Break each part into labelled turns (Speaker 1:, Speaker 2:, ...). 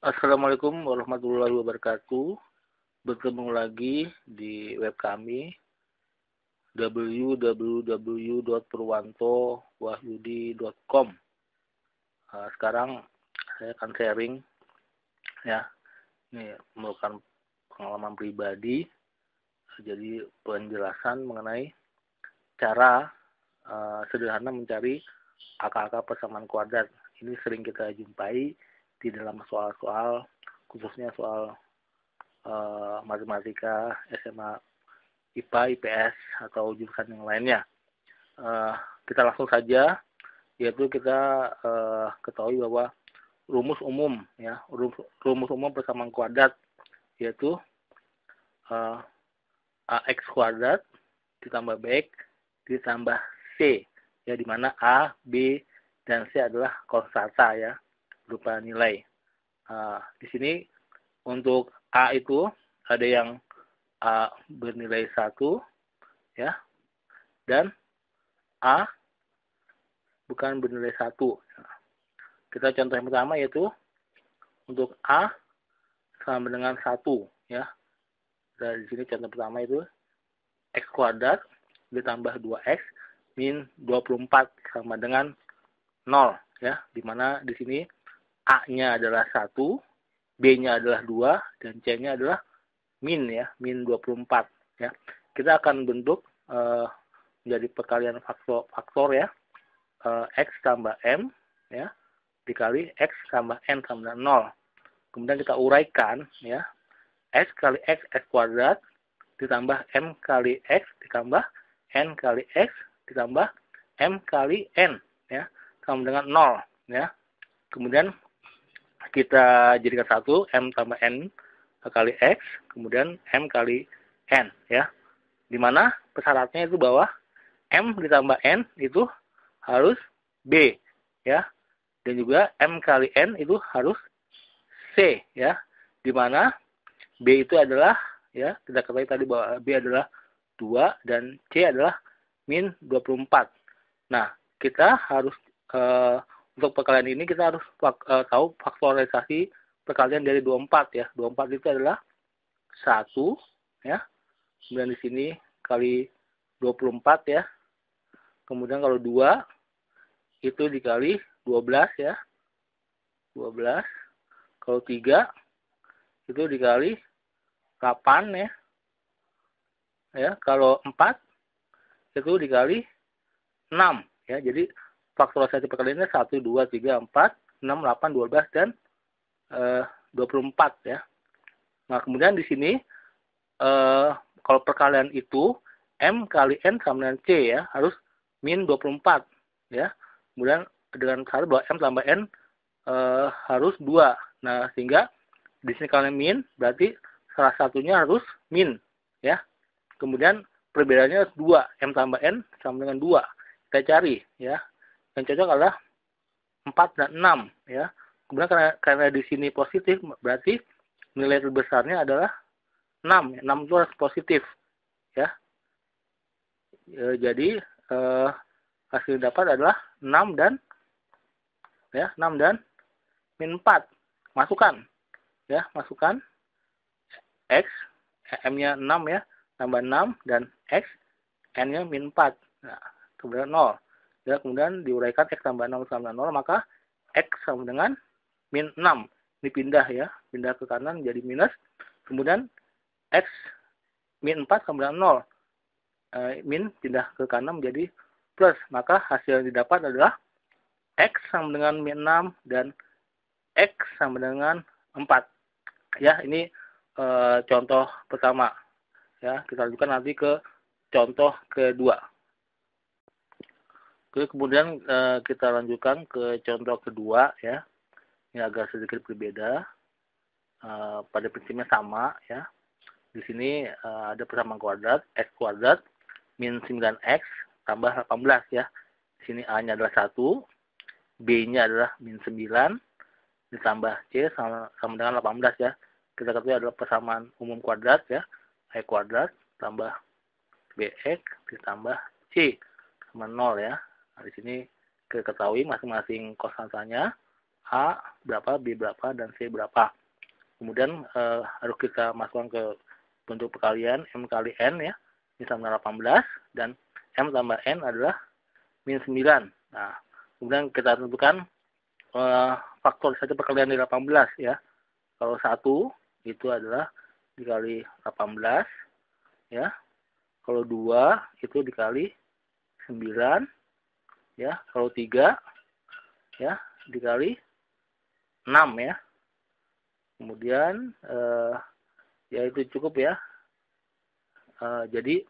Speaker 1: Assalamualaikum warahmatullahi wabarakatuh. Bertemu lagi di web kami www.purwantowahyudi.com. Sekarang saya akan sharing ya. Ini merupakan pengalaman pribadi. Jadi penjelasan mengenai cara sederhana mencari angka-angka persamaan kuadrat. Ini sering kita jumpai di dalam soal-soal, khususnya soal matematika, SMA, IPA, IPS, atau jurusan yang lainnya. Kita langsung saja, yaitu kita ketahui bahwa rumus umum persamaan kuadrat, yaitu AX kuadrat ditambah BX ditambah C, ya, di mana A, B, dan C adalah konstanta, ya, berupa nilai. Di sini untuk A itu ada yang A bernilai 1, ya, dan A bukan bernilai 1. Kita contoh yang pertama yaitu untuk A sama dengan 1, ya. Dan di sini contoh pertama itu X kuadrat ditambah 2X min 24 sama dengan 0, ya, di mana di sini A-nya adalah 1, B-nya adalah 2, dan C-nya adalah min, ya, min 24, ya. Kita akan bentuk menjadi perkalian faktor, ya, X tambah M, ya, dikali X tambah N sama dengan 0. Kemudian kita uraikan, ya, X kali X kuadrat ditambah M kali X ditambah N kali X ditambah M kali N, ya, sama dengan 0, ya. Kemudian kita jadikan 1, M tambah N kali X, kemudian M kali N, ya. Dimana persyaratnya itu bahwa M ditambah N itu harus B, ya. Dan juga M kali N itu harus C, ya. Dimana B itu adalah, ya, kita ketahui tadi bahwa B adalah 2 dan C adalah min 24. Nah, kita harus untuk perkalian ini kita harus tahu faktorisasi perkalian dari 24, ya. 24 itu adalah 1, ya. Kemudian di sini kali 24, ya. Kemudian kalau 2 itu dikali 12, ya. 12. Kalau 3 itu dikali 8, ya. Ya, kalau 4 itu dikali 6, ya. Jadi faktorisasi perkaliannya 1, 2, 3, 4, 6, 8, 12, dan 24, ya. Nah, kemudian di sini kalau perkalian itu M kali N sama dengan C, ya, harus min 24, ya. Kemudian dengan syarat bahwa M tambah N harus 2. Nah, sehingga di sini kalian min, berarti salah satunya harus min, ya. Kemudian perbedaannya harus 2, M tambah N sama dengan 2. Kita cari, ya. Yang cocok adalah 4 dan 6, ya. Kemudian karena di sini positif, berarti nilai terbesarnya adalah 6. 6 itu harus positif, ya. Jadi hasil dapat adalah 6 dan, ya, 6 dan min 4. Masukkan, ya, masukkan X, M-nya 6, ya, tambah 6, dan X, N-nya min 4. Nah, kemudian 0. Ya, kemudian diuraikan X tambah 6 sama 0, maka X sama dengan min 6. Ini pindah, ya, pindah ke kanan jadi minus. Kemudian X min 4 sama dengan 0. Min pindah ke kanan menjadi plus. Maka hasil yang didapat adalah X sama dengan min 6 dan X sama dengan 4. Ya, ini contoh pertama. Ya, kita lanjutkan nanti ke contoh kedua. Oke, kemudian kita lanjutkan ke contoh kedua, ya. Ini agak sedikit berbeda. Pada prinsipnya sama, ya. Di sini ada persamaan kuadrat X kuadrat min 9X tambah 18, ya. Di sini A-nya adalah 1, B-nya adalah min 9, ditambah C sama dengan 18, ya. Kita ketahui adalah persamaan umum kuadrat, ya. A kuadrat tambah BX ditambah C sama 0, ya. Nah, di sini kita ketahui masing-masing konstantanya A berapa, B berapa, dan C berapa. Kemudian harus kita masukkan ke bentuk perkalian M kali N ya. Ini sama dengan 18 dan M tambah N adalah min 9. Nah, kemudian kita tentukan faktorisasi perkalian dari 18 ya. Kalau 1 itu adalah dikali 18 ya. Kalau 2 itu dikali 9 ya. Kalau 3 ya dikali 6 ya. Kemudian ya itu cukup ya. Jadi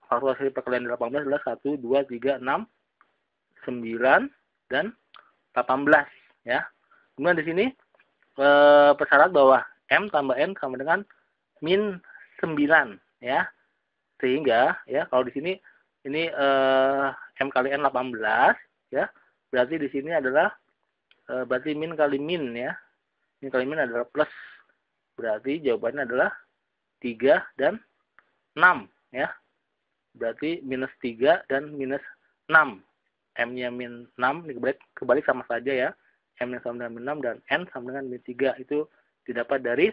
Speaker 1: faktorisasi perkalian dari 18 adalah 1, 2, 3, 6, 9 dan 18 ya. Kemudian di sini persyarat bahwa M tambah N sama dengan min 9 ya. Sehingga ya kalau di sini ini M kali N 18 ya. Berarti di sini adalah berarti min kali min ya. Min kali min adalah plus. Berarti jawabannya adalah 3 dan 6 ya. Berarti minus 3 dan minus 6. M-nya min 6 kebalik sama saja ya. M-nya sama dengan min 6 dan N sama dengan min 3. Itu didapat dari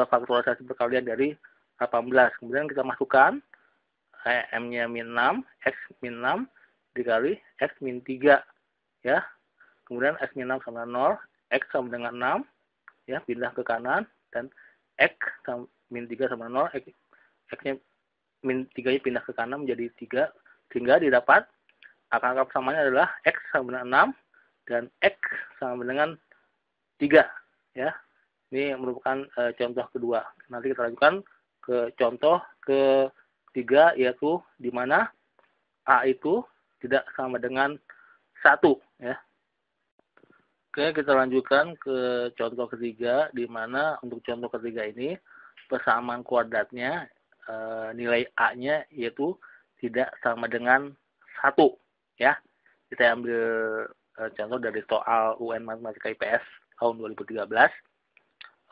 Speaker 1: faktorisasi perkalian dari 18. Kemudian kita masukkan M-nya min 6, X min 6 dikali X min 3 ya. Kemudian X min 6 sama 0, X sama dengan 6 ya, pindah ke kanan dan X sama min 3 sama 0, X-nya min 3-nya pindah ke kanan menjadi 3 sehingga didapat angka persamanya adalah X sama dengan 6 dan X sama dengan 3 ya. Ini merupakan contoh kedua. Nanti kita lanjutkan ke contoh ketiga yaitu di mana A itu tidak sama dengan 1 ya. Oke, kita lanjutkan ke contoh ketiga di mana untuk contoh ketiga ini persamaan kuadratnya nilai A-nya yaitu tidak sama dengan 1 ya. Kita ambil contoh dari soal UN Matematika IPS tahun 2013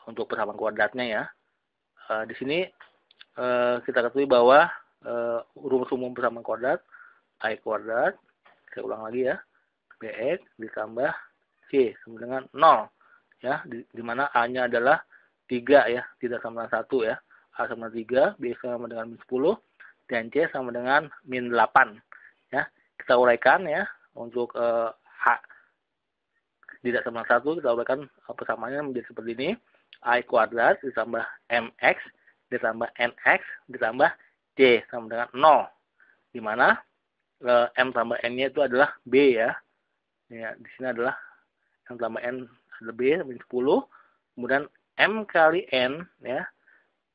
Speaker 1: untuk persamaan kuadratnya ya. Di sini kita ketahui bahwa rumus umum persamaan kuadrat I kuadrat, saya ulang lagi ya, BX ditambah C sama dengan 0 ya, di mana A-nya adalah 3 ya, tidak sama dengan 1 ya. A sama 3, B sama dengan min 10 dan C sama dengan min 8 ya. Kita uraikan ya untuk H tidak sama dengan 1, kita uraikan persamaannya menjadi seperti ini. I kuadrat ditambah MX ditambah NX ditambah C sama dengan 0. Di mana M tambah N-nya itu adalah B ya. Ya, di sini adalah M tambah N adalah B min 10. Kemudian M kali N ya.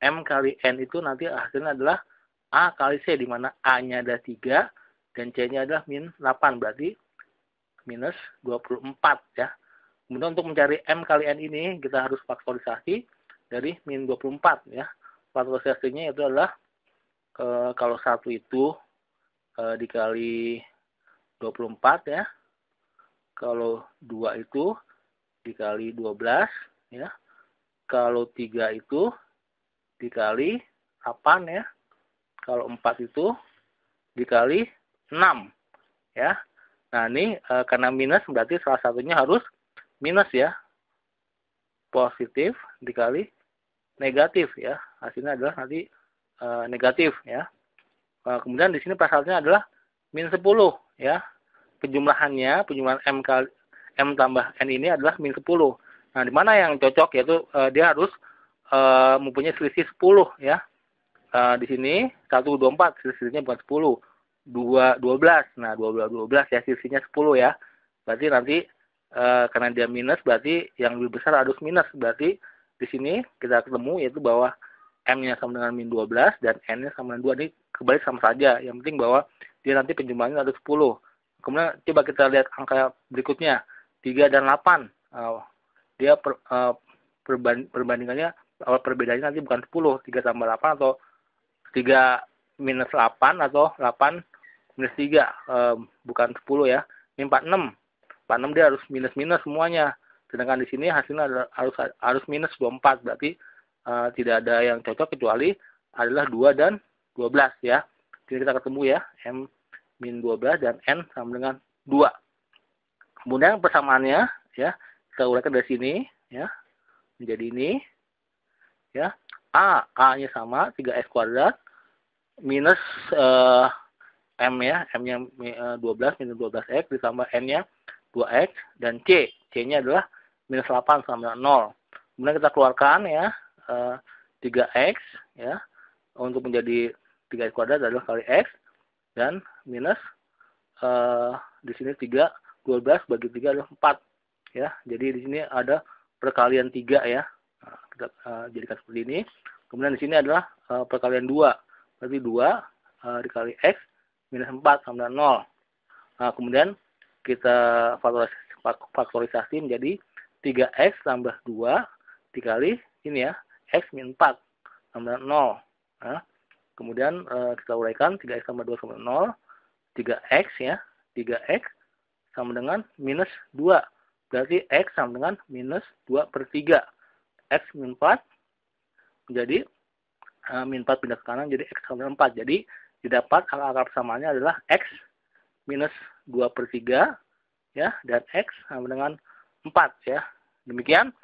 Speaker 1: M kali N itu nanti hasilnya adalah A kali C, di mana A-nya ada 3 dan C-nya adalah min 8, berarti minus 24 ya. Kemudian untuk mencari M kali N ini kita harus faktorisasi dari min 24 ya. Faktorisasinya itu adalah kalau 1 itu dikali 24 ya. Kalau 2 itu dikali 12 ya. Kalau 3 itu dikali 8 ya. Kalau 4 itu dikali 6 ya. Nah ini karena minus berarti salah satunya harus minus ya. Positif dikali negatif ya. Hasilnya adalah nanti negatif ya. Kemudian di sini pasarnya adalah min 10 ya. Penjumlahan M tambah N ini adalah min 10. Nah, di mana yang cocok yaitu dia harus mempunyai selisih 10 ya. Di sini 1, 2, 4 selisihnya bukan 10. 2, 12. Nah, 12 ya selisihnya 10 ya. Berarti nanti karena dia minus berarti yang lebih besar harus minus. Berarti di sini kita ketemu yaitu bahwa M-nya sama dengan min 12 dan N-nya sama dengan 2. Ini kebalik sama saja. Yang penting bahwa dia nanti penjumlahannya ada 10. Kemudian coba kita lihat angka berikutnya. 3 dan 8. Dia perbandingannya, perbedaannya nanti bukan 10. 3 tambah 8 atau 3 minus 8 atau 8 minus 3. Bukan 10 ya. Ini 46. 46 dia harus minus-minus semuanya. Sedangkan di sini hasilnya harus minus 24. Berarti tidak ada yang cocok kecuali adalah 2 dan 12 ya. Jadi kita ketemu ya. M min 12 dan N sama dengan 2. Kemudian persamaannya ya. Kita uraikan dari sini, ya. Menjadi ini, ya. A-nya sama, 3x kuadrat, minus M ya, M-nya 12, minus 12x, ditambah N-nya 2x, dan C-nya adalah minus 8 sama 0. Kemudian kita keluarkan ya, 3x, ya, untuk menjadi 3x kuadrat adalah kali x, dan minus, di sini 3, 12 bagi 3 adalah 4. Ya, jadi di sini ada perkalian 3 ya. Nah, kita jadikan seperti ini. Kemudian di sini adalah perkalian 2. Berarti 2 dikali x minus 4 sama dengan 0. Nah, kemudian kita faktorisasi menjadi 3x tambah 2 dikali ini ya, x min 4 sama dengan 0. Nah, kemudian kita uraikan 3x tambah 2 sama dengan 0. 3x ya, 3x sama dengan minus 2. Berarti x sama dengan minus 2 per 3. X min 4 menjadi min 4 pindah ke kanan, jadi x sama dengan 4. Jadi didapat akar persamaannya adalah x minus 2 per 3 ya, dan x sama dengan 4 ya. Demikian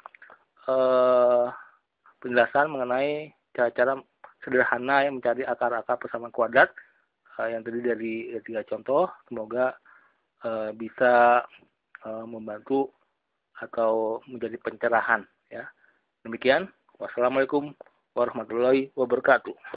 Speaker 1: penjelasan mengenai cara-cara sederhana yang mencari akar-akar persamaan kuadrat yang terdiri dari 3 contoh. Semoga bisa membantu atau menjadi pencerahan ya. Demikian, wassalamualaikum warahmatullahi wabarakatuh.